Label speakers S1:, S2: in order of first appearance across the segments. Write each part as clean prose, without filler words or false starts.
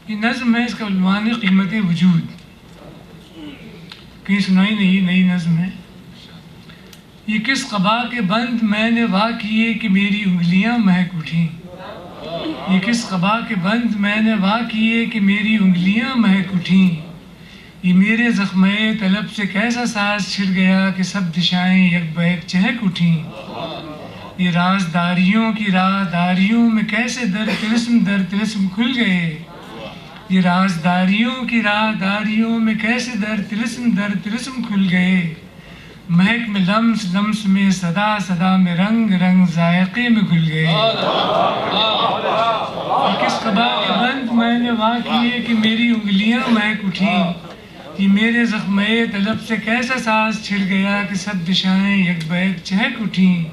S1: یہ نظم ہے، اس کا عنوان ہے قیمت وجود. کہیں سنائی نہیں، نئی نظم ہے. یہ کس قبا کے بند میں نے وا کیے کہ میری انگلیاں مہک اٹھیں. یہ کس قبا کے بند میں نے وا کیے کہ میری انگلیاں مہک اٹھیں. یہ میرے زخمِ طلب سے کیسا ساز چھڑ گیا کہ سب دشائیں یک بیک چہک اٹھیں. یہ رازداریوں کی راہداریوں میں کیسے در طلسم کھل گئے. یہ رازداریوں کی راہداریوں میں کیسے در طلسم کھل گئے. مہک میں لمس میں صدا میں رنگ ذائقے میں گھل گئے. کس قبا کے بند میں نے وا کیے کہ میری انگلیاں مہک اٹھیں. یہ میرے زخمِ طلب سے کیسا ساز چھڑ گیا کہ سب دشائیں یک بیک چہک اٹھیں.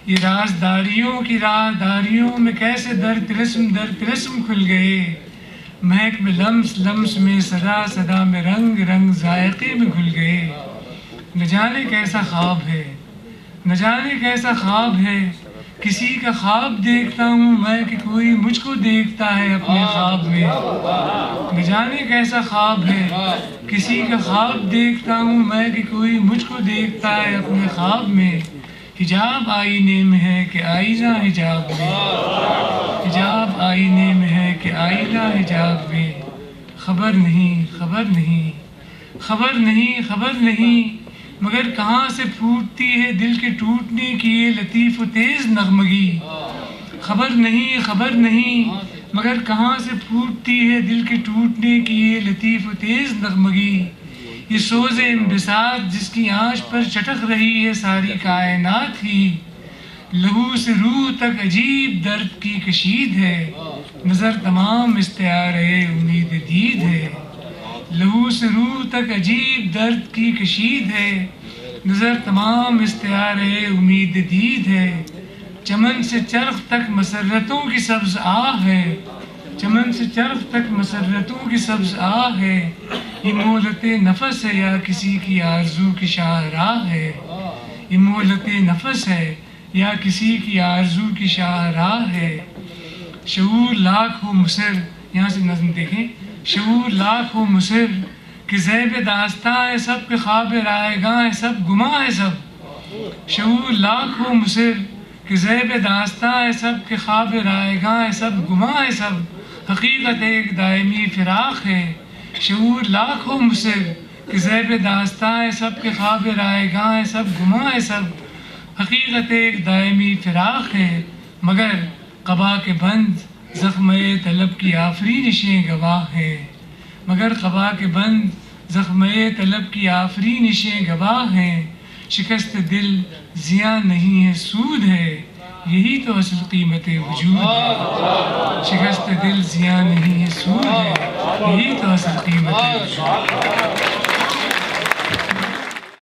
S1: یہ رازداریوں کی راہداریوں میں کیسے در طلسم کھل گئے. مہک میں لمس میں صدا میں رنگ ذائقے میں گھل گئے. نہ جانے کیسا خواب ہے، نہ جانے کیسا خواب ہے، کسی کا خواب دیکھتا ہوں میں کہ کوئی مجھ کو دیکھتا ہے اپنے خواب میں. نہ جانے کیسا خواب ہے، کسی کا خواب دیکھتا ہوں میں کہ کوئی مجھ کو دیکھتا ہے اپنے خواب میں. حجاب آئینے میں ہے کہ آئینہ حجاب میں. حجاب آئینے میں ہے کہ آئینہ حجاب میں. خبر نہیں مگر کہاں سے پھوٹتی ہے دل کے ٹوٹنے کی یہ لطیف و تیز نغمگی. خبر نہیں مگر کہاں سے پھوٹتی ہے دل کے ٹوٹنے کی یہ لطیف و تیز نغمگی. یہ سوز انبساط جس کی آنچ پر چٹک رہی ہے ساری کائنات ہی. لہو سے روح تک عجیب درد کی کشید ہے، نظر تمام استعارۂ امید دید ہے. لہو سے روح تک عجیب درد کی کشید ہے، نظر تمام استعارۂ امید دید ہے. چمن سے چرخ تک مسرتوں کی سبز آہ ہے، چمن سے چرخ تک مسرتوں کی سبز آہ ہے. یہ مہلت نفس ہے یا کسی کی آرزو کی شاہراہ ہے. یہ مہلت نفس ہے یا کسی کی آرزو کی شاہراہ ہے. شعور لاکھ ہو مصر، یہاں سے نظم دیکھیں. شعور لاکھ ہو مصر کہ زیب داستاں ہے سب کے خواب رائے گاں ہے سب گماں ہے سب. شعور لاکھ ہو مصر کہ زیب داستاں ہے سب کے خواب رائے گاں ہے سب گماں ہے سب. حقیقت ایک دائمی فراق ہے. شعور لاکھ ہو مصر کہ زیب داستاں ہے سب کے خواب رائے گاں ہے سب گماں ہے سب. حقیقت ایک دائمی فراق ہے مگر قبا کے بند زخمِ طلب کی آفرینشیں گواہ ہے. مگر قبا کے بند زخمِ طلب کی آفرینشیں گواہ ہیں. شکست دل زیاں نہیں ہے سود ہے، یہی تو اصل قیمت وجود ہے. شکست دل زیاں نہیں ہے سود ہے، یہی تو اصل قیمت وجود ہے.